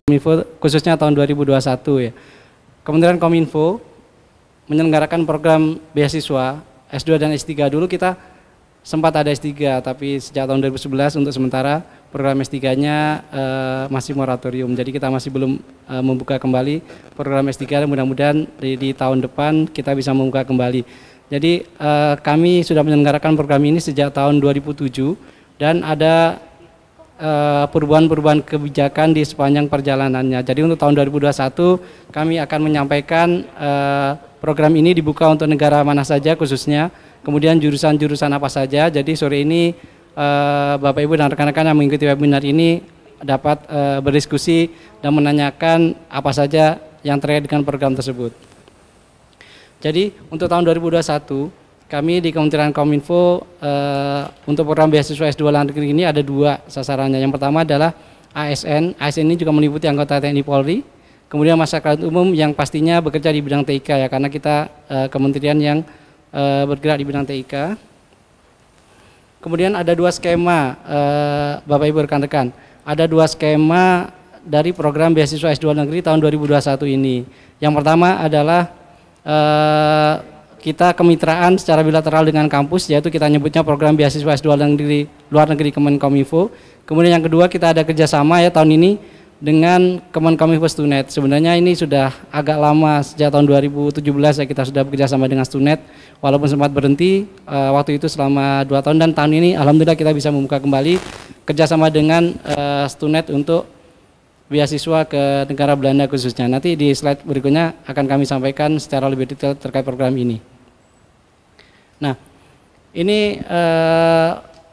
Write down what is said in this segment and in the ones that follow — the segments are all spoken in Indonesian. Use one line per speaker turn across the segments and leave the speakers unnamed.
Kominfo khususnya tahun 2021 ya. Kementerian Kominfo menyelenggarakan program beasiswa S2 dan S3. Dulu kita sempat ada S3, tapi sejak tahun 2011 untuk sementara program S3-nya masih moratorium. Jadi kita masih belum membuka kembali program S3. Mudah-mudahan di tahun depan kita bisa membuka kembali. Jadi kami sudah menyelenggarakan program ini sejak tahun 2007 dan ada perubahan-perubahan kebijakan di sepanjang perjalanannya. Jadi untuk tahun 2021 kami akan menyampaikan program ini dibuka untuk negara mana saja khususnya, kemudian jurusan-jurusan apa saja. Jadi sore ini Bapak Ibu dan rekan-rekan yang mengikuti webinar ini dapat berdiskusi dan menanyakan apa saja yang terkait dengan program tersebut. Jadi untuk tahun 2021 kami di Kementerian Kominfo untuk program beasiswa S2 luar negeri ini ada dua sasarannya. Yang pertama adalah ASN. ASN ini juga meliputi anggota TNI Polri. Kemudian masyarakat umum yang pastinya bekerja di bidang TIK ya, karena kita kementerian yang bergerak di bidang TIK. Kemudian ada dua skema Bapak Ibu rekan-rekan. Ada dua skema dari program beasiswa S2 luar negeri tahun 2021 ini. Yang pertama adalah kita kemitraan secara bilateral dengan kampus, yaitu kita nyebutnya program beasiswa S2 luar negeri Kemenkominfo. Kemudian yang kedua kita ada kerjasama ya tahun ini dengan Kemenkominfo Stunet. Sebenarnya ini sudah agak lama, sejak tahun 2017 ya kita sudah bekerjasama dengan Stunet, walaupun sempat berhenti waktu itu selama 2 tahun, dan tahun ini alhamdulillah kita bisa membuka kembali kerjasama dengan Stunet untuk beasiswa ke negara Belanda khususnya. Nanti di slide berikutnya akan kami sampaikan secara lebih detail terkait program ini. Nah, ini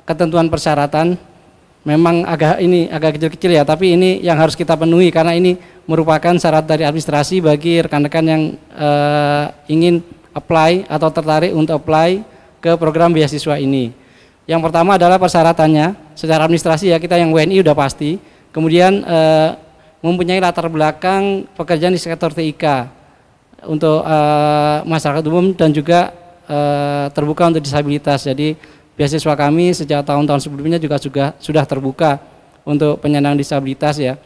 ketentuan persyaratan memang agak kecil-kecil ya, tapi ini yang harus kita penuhi karena ini merupakan syarat dari administrasi bagi rekan-rekan yang ingin apply atau tertarik untuk apply ke program beasiswa ini. Yang pertama adalah persyaratannya secara administrasi ya, kita yang WNI udah pasti. Kemudian mempunyai latar belakang pekerjaan di sektor TIK untuk masyarakat umum dan juga terbuka untuk disabilitas. Jadi beasiswa kami sejak tahun-tahun sebelumnya juga sudah terbuka untuk penyandang disabilitas ya.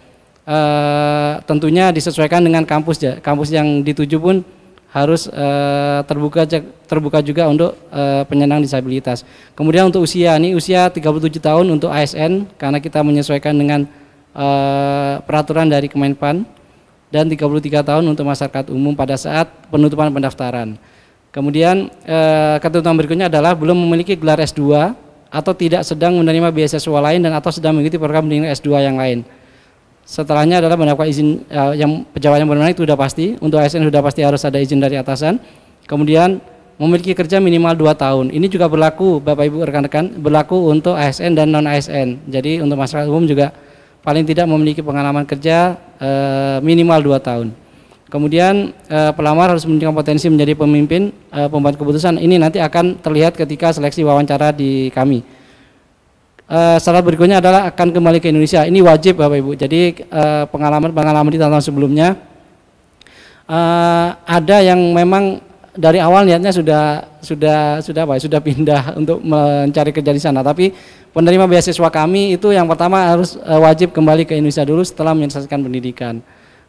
Tentunya disesuaikan dengan kampus ya. Kampus yang dituju pun harus terbuka juga untuk penyandang disabilitas. Kemudian untuk usia, ini usia 37 tahun untuk ASN karena kita menyesuaikan dengan peraturan dari Kemenpan, dan 33 tahun untuk masyarakat umum pada saat penutupan pendaftaran. Kemudian ketentuan berikutnya adalah belum memiliki gelar S2 atau tidak sedang menerima beasiswa lain dan atau sedang mengikuti program pendidikan S2 yang lain. Setelahnya adalah mendapatkan izin yang pejabat yang berwenang, itu sudah pasti. Untuk ASN sudah pasti harus ada izin dari atasan. Kemudian memiliki kerja minimal 2 tahun. Ini juga berlaku Bapak Ibu rekan-rekan, berlaku untuk ASN dan non ASN. Jadi untuk masyarakat umum juga paling tidak memiliki pengalaman kerja minimal 2 tahun. Kemudian pelamar harus memiliki potensi menjadi pemimpin pembuat keputusan. Ini nanti akan terlihat ketika seleksi wawancara di kami. Syarat berikutnya adalah akan kembali ke Indonesia. Ini wajib Bapak Ibu. Jadi pengalaman di tahun sebelumnya ada yang memang dari awal niatnya sudah pindah untuk mencari kerja di sana. Tapi penerima beasiswa kami itu yang pertama harus wajib kembali ke Indonesia dulu setelah menyelesaikan pendidikan.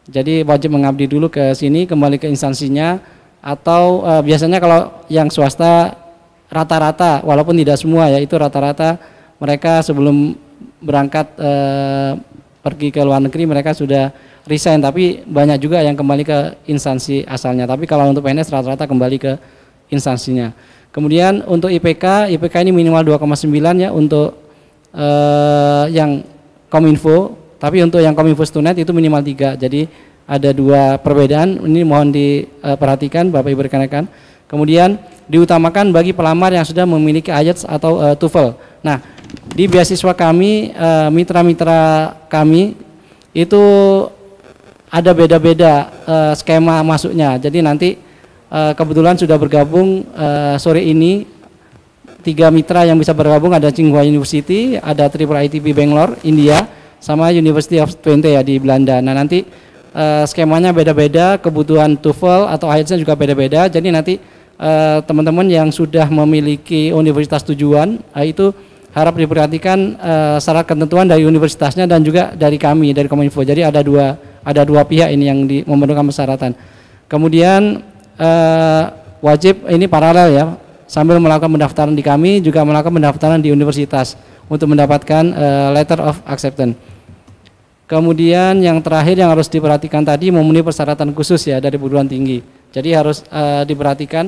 Jadi wajib mengabdi dulu ke sini, kembali ke instansinya, atau biasanya kalau yang swasta rata-rata, walaupun tidak semua ya, itu rata-rata mereka sebelum berangkat pergi ke luar negeri mereka sudah resign, tapi banyak juga yang kembali ke instansi asalnya. Tapi kalau untuk PNS rata-rata kembali ke instansinya. Kemudian untuk IPK ini minimal 2,9 ya untuk yang Kominfo. Tapi untuk yang Kominfo Stunet itu minimal 3, jadi ada 2 perbedaan, ini mohon diperhatikan Bapak Ibu rekan-rekan. Kemudian diutamakan bagi pelamar yang sudah memiliki IELTS atau TOEFL. Nah, di beasiswa kami, mitra-mitra kami itu ada beda-beda skema masuknya. Jadi nanti kebetulan sudah bergabung sore ini 3 mitra yang bisa bergabung, ada Tsinghua University, ada Triple ITB Bangalore, India, sama University of Twente ya di Belanda. Nah nanti skemanya beda-beda, kebutuhan TOEFL atau IELTS-nya juga beda-beda. Jadi nanti teman-teman yang sudah memiliki universitas tujuan itu harap diperhatikan syarat ketentuan dari universitasnya dan juga dari kami, dari Kominfo. Jadi ada dua pihak ini yang memenuhi persyaratan. Kemudian wajib ini paralel ya, sambil melakukan pendaftaran di kami juga melakukan pendaftaran di universitas untuk mendapatkan letter of acceptance. Kemudian yang terakhir yang harus diperhatikan tadi memenuhi persyaratan khusus ya dari perguruan tinggi. Jadi harus diperhatikan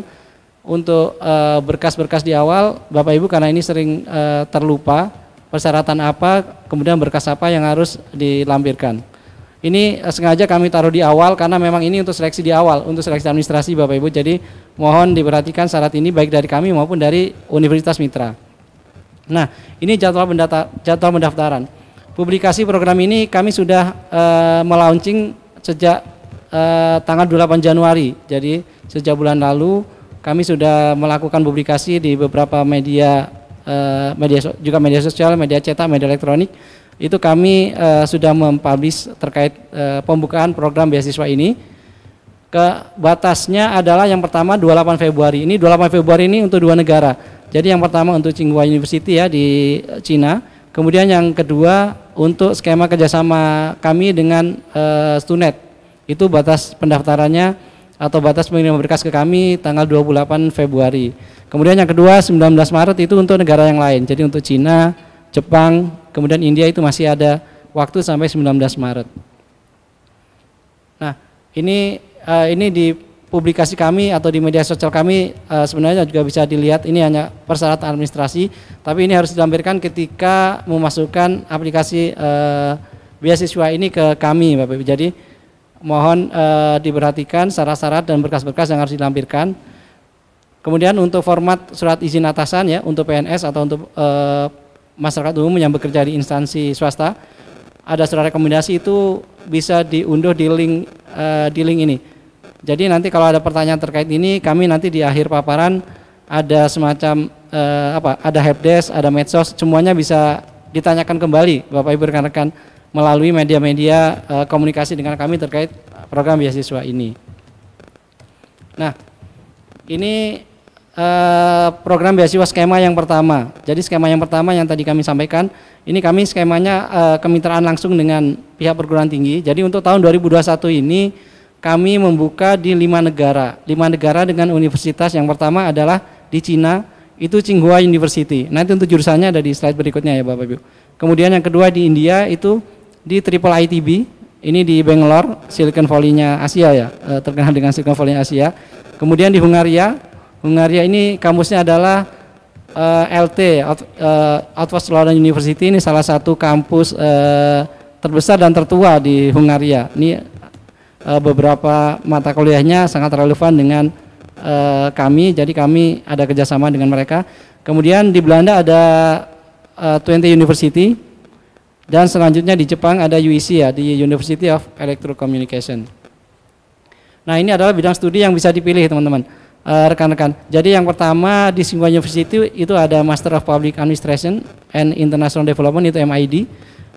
untuk berkas-berkas di awal, Bapak Ibu, karena ini sering terlupa persyaratan apa, kemudian berkas apa yang harus dilampirkan. Ini sengaja kami taruh di awal karena memang ini untuk seleksi di awal, untuk seleksi administrasi Bapak Ibu. Jadi mohon diperhatikan syarat ini baik dari kami maupun dari Universitas Mitra. Nah, ini jadwal pendaftaran. Publikasi program ini kami sudah melaunching sejak tanggal 28 Januari. Jadi sejak bulan lalu kami sudah melakukan publikasi di beberapa media, media sosial, media cetak, media elektronik. Itu kami sudah mempublish terkait pembukaan program beasiswa ini. Batasnya adalah yang pertama 28 Februari. Ini 28 Februari ini untuk 2 negara. Jadi yang pertama untuk Tsinghua University ya di Cina. Kemudian yang kedua untuk skema kerjasama kami dengan Stunet. Itu batas pendaftarannya atau batas pengiriman berkas ke kami tanggal 28 Februari. Kemudian yang kedua 19 Maret itu untuk negara yang lain. Jadi untuk Cina, Jepang, kemudian India itu masih ada waktu sampai 19 Maret. Nah, ini di publikasi kami atau di media sosial kami sebenarnya juga bisa dilihat, ini hanya persyaratan administrasi, tapi ini harus dilampirkan ketika memasukkan aplikasi beasiswa ini ke kami Bapak Ibu. Jadi mohon diperhatikan syarat-syarat dan berkas-berkas yang harus dilampirkan. Kemudian untuk format surat izin atasan ya untuk PNS atau untuk masyarakat umum yang bekerja di instansi swasta, ada surat rekomendasi itu bisa diunduh di link ini. Jadi nanti kalau ada pertanyaan terkait ini, kami nanti di akhir paparan ada semacam ada helpdesk, ada medsos, semuanya bisa ditanyakan kembali Bapak Ibu rekan-rekan melalui media-media komunikasi dengan kami terkait program beasiswa ini. Nah, ini program beasiswa skema yang pertama. Jadi skema yang pertama yang tadi kami sampaikan, ini kami skemanya kemitraan langsung dengan pihak perguruan tinggi. Jadi untuk tahun 2021 ini kami membuka di 5 negara. 5 negara dengan universitas. Yang pertama adalah di Cina, itu Tsinghua University. Nanti untuk jurusannya ada di slide berikutnya ya Bapak Ibu. Kemudian yang kedua di India itu di Triple ITB, ini di Bangalore, Silicon Valley-nya Asia ya, terkenal dengan Silicon Valley Asia. Kemudian di Hungaria ini kampusnya adalah LT, Outpost London University, ini salah satu kampus terbesar dan tertua di Hungaria. Ini beberapa mata kuliahnya sangat relevan dengan kami, jadi kami ada kerjasama dengan mereka. Kemudian di Belanda ada Twente University, dan selanjutnya di Jepang ada UEC ya, di University of Electrocommunication. Nah ini adalah bidang studi yang bisa dipilih teman-teman, rekan-rekan. Jadi yang pertama di Tsinghua University itu ada Master of Public Administration and International Development, itu MID.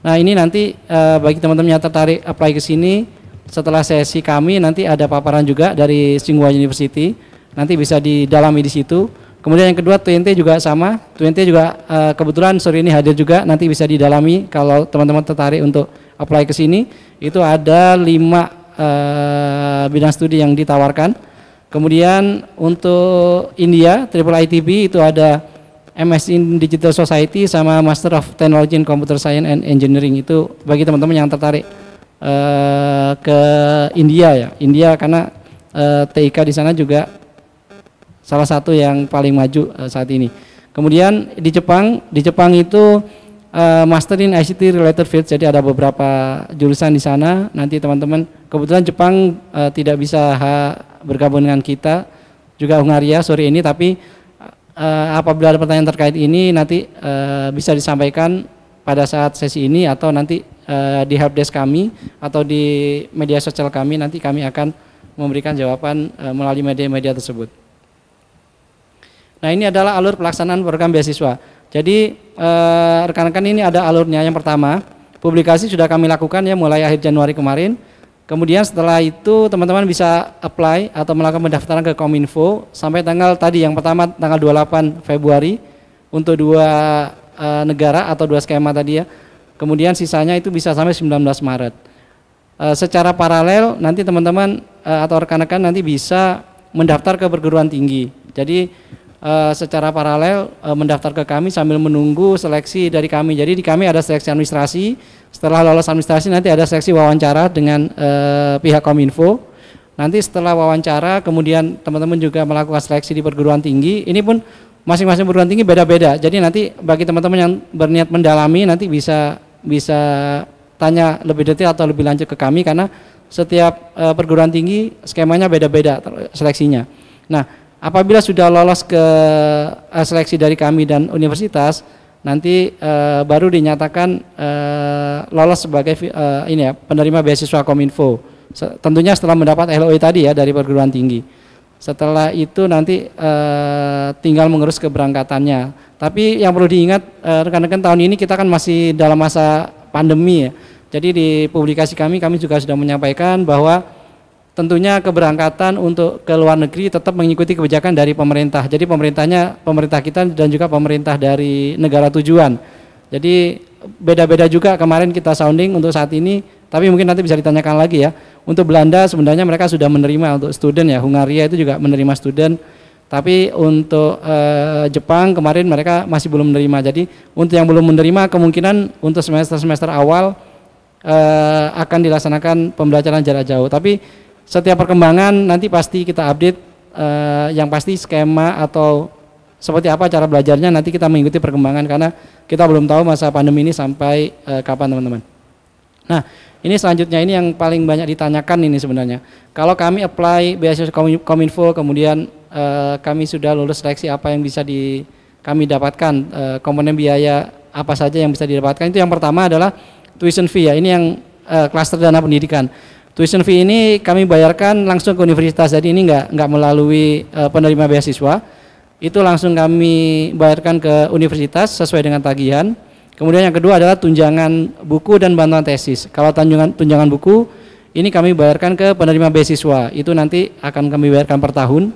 Nah ini nanti bagi teman-teman yang tertarik apply ke sini, setelah sesi kami nanti ada paparan juga dari Tsinghua University, nanti bisa didalami di situ. Kemudian yang kedua Twente juga sama, Twente juga kebetulan sore ini hadir juga, nanti bisa didalami kalau teman-teman tertarik untuk apply ke sini. Itu ada 5 bidang studi yang ditawarkan. Kemudian untuk India, Triple ITB itu ada MS in Digital Society sama Master of Technology in Computer Science and Engineering. Itu bagi teman-teman yang tertarik ke India ya, India karena TIK di sana juga salah satu yang paling maju saat ini. Kemudian di Jepang itu Master in ICT Related Fields, jadi ada beberapa jurusan di sana. Nanti teman-teman, kebetulan Jepang tidak bisa bergabung dengan kita, juga Hungaria sore ini, tapi apabila ada pertanyaan terkait ini nanti bisa disampaikan pada saat sesi ini atau nanti di helpdesk kami atau di media sosial kami, nanti kami akan memberikan jawaban melalui media-media tersebut. Nah ini adalah alur pelaksanaan program beasiswa. Jadi rekan-rekan ini ada alurnya. Yang pertama, publikasi sudah kami lakukan ya mulai akhir Januari kemarin. Kemudian setelah itu teman-teman bisa apply atau melakukan pendaftaran ke Kominfo sampai tanggal tadi yang pertama tanggal 28 Februari untuk 2 negara atau 2 skema tadi ya. Kemudian sisanya itu bisa sampai 19 Maret. Secara paralel nanti teman-teman atau rekan-rekan nanti bisa mendaftar ke perguruan tinggi. Jadi secara paralel mendaftar ke kami sambil menunggu seleksi dari kami. Jadi di kami ada seleksi administrasi. Setelah lolos administrasi nanti ada seleksi wawancara dengan pihak Kominfo. Nanti setelah wawancara kemudian teman-teman juga melakukan seleksi di perguruan tinggi. Ini pun masing-masing perguruan tinggi beda-beda. Jadi nanti bagi teman-teman yang berniat mendalami nanti bisa tanya lebih detail atau lebih lanjut ke kami karena setiap perguruan tinggi skemanya beda-beda seleksinya. Nah, apabila sudah lolos ke seleksi dari kami dan universitas, nanti baru dinyatakan lolos sebagai penerima beasiswa Kominfo. Tentunya setelah mendapat LOI tadi ya dari perguruan tinggi. Setelah itu nanti tinggal mengurus keberangkatannya. Tapi yang perlu diingat rekan-rekan, tahun ini kita kan masih dalam masa pandemi ya. Jadi di publikasi kami juga sudah menyampaikan bahwa tentunya keberangkatan untuk ke luar negeri tetap mengikuti kebijakan dari pemerintah. Jadi pemerintah kita dan juga pemerintah dari negara tujuan. Jadi beda-beda juga kemarin kita sounding untuk saat ini, tapi mungkin nanti bisa ditanyakan lagi ya. Untuk Belanda sebenarnya mereka sudah menerima untuk student ya, Hungaria itu juga menerima student. Tapi untuk Jepang kemarin mereka masih belum menerima. Jadi untuk yang belum menerima kemungkinan untuk semester awal akan dilaksanakan pembelajaran jarak jauh. Tapi setiap perkembangan nanti pasti kita update, yang pasti skema atau seperti apa cara belajarnya nanti kita mengikuti perkembangan karena kita belum tahu masa pandemi ini sampai kapan teman-teman. Nah, ini selanjutnya ini yang paling banyak ditanyakan ini sebenarnya. Kalau kami apply beasiswa Kominfo kemudian kami sudah lulus seleksi apa yang bisa kami dapatkan, komponen biaya apa saja yang bisa didapatkan. Itu yang pertama adalah tuition fee ya. Ini yang klaster dana pendidikan. Tuition fee ini kami bayarkan langsung ke universitas, jadi ini enggak melalui penerima beasiswa. Itu langsung kami bayarkan ke universitas sesuai dengan tagihan. Kemudian yang kedua adalah tunjangan buku dan bantuan tesis. Kalau tunjangan buku ini kami bayarkan ke penerima beasiswa. Itu nanti akan kami bayarkan per tahun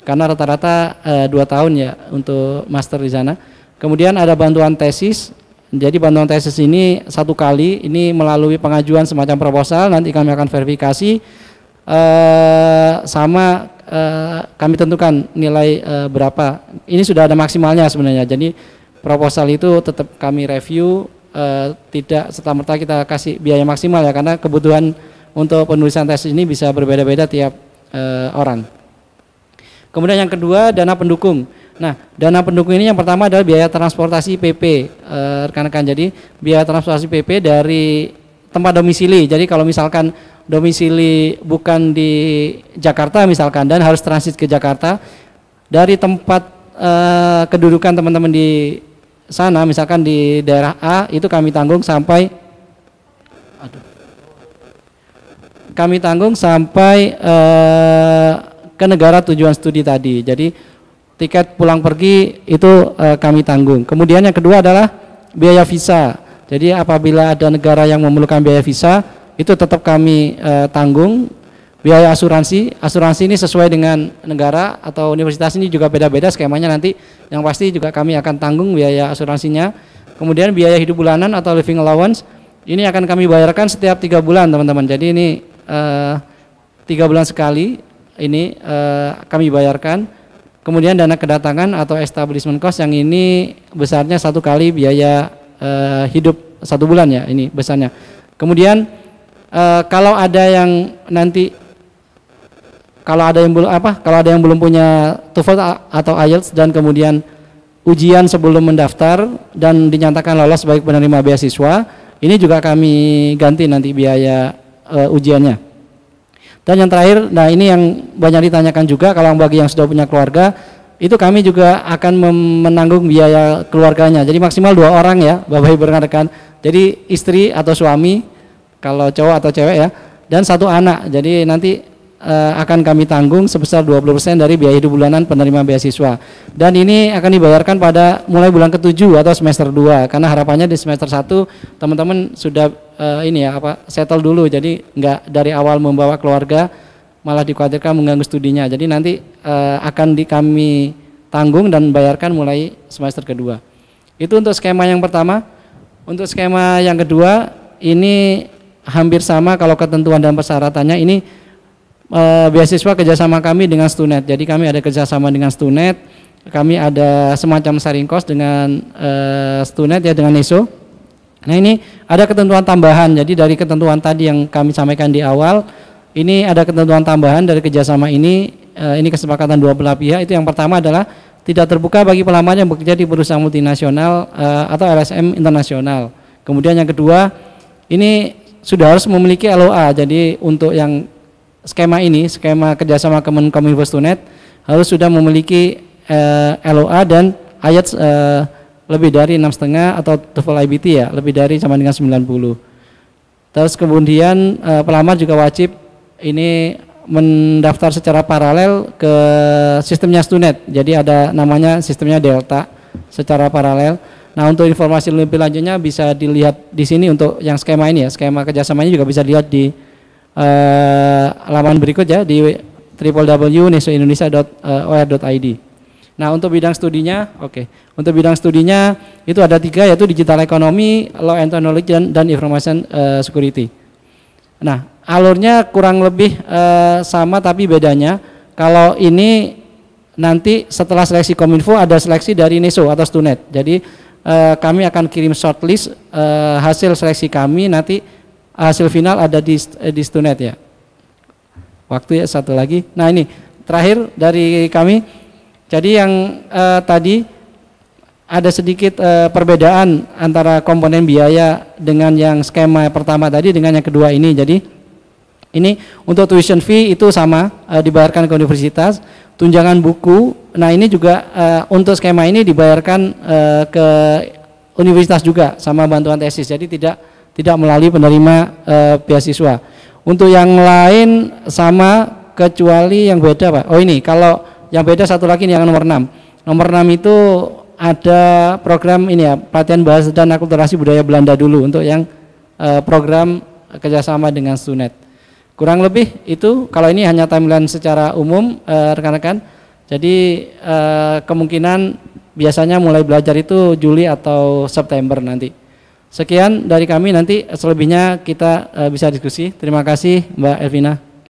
karena rata-rata 2 tahun ya untuk master di sana. Kemudian ada bantuan tesis. Jadi bantuan tesis ini 1 kali, ini melalui pengajuan semacam proposal, nanti kami akan verifikasi kami tentukan nilai berapa. Ini sudah ada maksimalnya sebenarnya. Jadi proposal itu tetap kami review, tidak serta-merta kita kasih biaya maksimal ya, karena kebutuhan untuk penulisan tesis ini bisa berbeda-beda tiap orang. Kemudian yang kedua, dana pendukung. Nah, dana pendukung ini yang pertama adalah biaya transportasi PP, rekan-rekan. Jadi biaya transportasi PP dari tempat domisili. Jadi kalau misalkan domisili bukan di Jakarta misalkan dan harus transit ke Jakarta, dari tempat kedudukan teman-teman di sana, misalkan di daerah A, itu kami tanggung sampai ke negara tujuan studi tadi. Jadi tiket pulang pergi itu kami tanggung. Kemudian yang kedua adalah biaya visa. Jadi apabila ada negara yang memerlukan biaya visa, itu tetap kami tanggung. Biaya asuransi ini sesuai dengan negara atau universitas, ini juga beda-beda skemanya nanti. Yang pasti juga kami akan tanggung biaya asuransinya. Kemudian biaya hidup bulanan atau living allowance, ini akan kami bayarkan setiap 3 bulan teman-teman. Jadi ini 3 bulan sekali ini kami bayarkan. Kemudian dana kedatangan atau establishment cost, yang ini besarnya 1 kali biaya hidup 1 bulan ya, ini besarnya. Kemudian kalau ada yang belum punya TOEFL atau IELTS dan kemudian ujian sebelum mendaftar dan dinyatakan lolos sebagai penerima beasiswa, ini juga kami ganti nanti biaya ujiannya. Dan yang terakhir, nah ini yang banyak ditanyakan juga, kalau bagi yang sudah punya keluarga, itu kami juga akan menanggung biaya keluarganya. Jadi maksimal 2 orang ya, Bapak Ibu rekan-rekan. Jadi istri atau suami, kalau cowok atau cewek ya, dan 1 anak. Jadi nanti akan kami tanggung sebesar 20% dari biaya hidup bulanan penerima beasiswa. Dan ini akan dibayarkan pada mulai bulan ke-7 atau semester 2, karena harapannya di semester 1 teman-teman sudah settle dulu, jadi nggak dari awal membawa keluarga malah dikhawatirkan mengganggu studinya. Jadi nanti akan kami tanggung dan bayarkan mulai semester kedua. Itu untuk skema yang pertama. Untuk skema yang kedua ini hampir sama kalau ketentuan dan persyaratannya. Ini beasiswa kerjasama kami dengan Stunet. Jadi kami ada kerjasama dengan Stunet, kami ada semacam sharing cost dengan Stunet ya, dengan NESO. Nah ini ada ketentuan tambahan. Jadi dari ketentuan tadi yang kami sampaikan di awal, ini ada ketentuan tambahan dari kerjasama ini. Ini kesepakatan dua belah pihak. Itu yang pertama adalah tidak terbuka bagi pelamar yang bekerja di perusahaan multinasional atau LSM internasional. Kemudian yang kedua, ini sudah harus memiliki LOA. Jadi untuk yang skema ini, skema kerjasama Kemenkominfo Stunet, harus sudah memiliki LOA dan IELTS lebih dari 6,5 atau TOEFL IBT ya, lebih dari sama dengan 90. Terus kemudian pelamar juga wajib ini mendaftar secara paralel ke sistemnya Stunet. Jadi ada namanya sistemnya Delta secara paralel. Nah untuk informasi lebih lanjutnya bisa dilihat di sini untuk yang skema ini ya. Skema kerjasamanya juga bisa dilihat di laman berikut ya, di www.nesoindonesia.or.id. Nah untuk bidang studinya, untuk bidang studinya itu ada 3, yaitu digital economy, law and technology, dan information security. Nah alurnya kurang lebih sama, tapi bedanya kalau ini nanti setelah seleksi Kominfo ada seleksi dari NESO atau Stunet. Jadi kami akan kirim shortlist hasil seleksi kami, nanti hasil final ada di Stunet ya. Waktu ya satu lagi. Nah ini terakhir dari kami. Jadi yang tadi ada sedikit perbedaan antara komponen biaya dengan yang skema pertama tadi dengan yang kedua ini. Jadi ini untuk tuition fee itu sama, dibayarkan ke universitas. Tunjangan buku, nah ini juga untuk skema ini dibayarkan ke universitas juga sama bantuan tesis. Jadi tidak melalui penerima beasiswa. Untuk yang lain sama, kecuali yang beda Pak. Oh ini kalau yang beda satu lagi yang nomor 6. Nomor 6 itu ada program ini ya, pelatihan bahasa dan akulturasi budaya Belanda dulu untuk yang program kerjasama dengan Stunet. Kurang lebih itu, kalau ini hanya timeline secara umum rekan-rekan. Jadi kemungkinan biasanya mulai belajar itu Juli atau September nanti. Sekian dari kami, nanti selebihnya kita bisa diskusi. Terima kasih Mbak Elvina.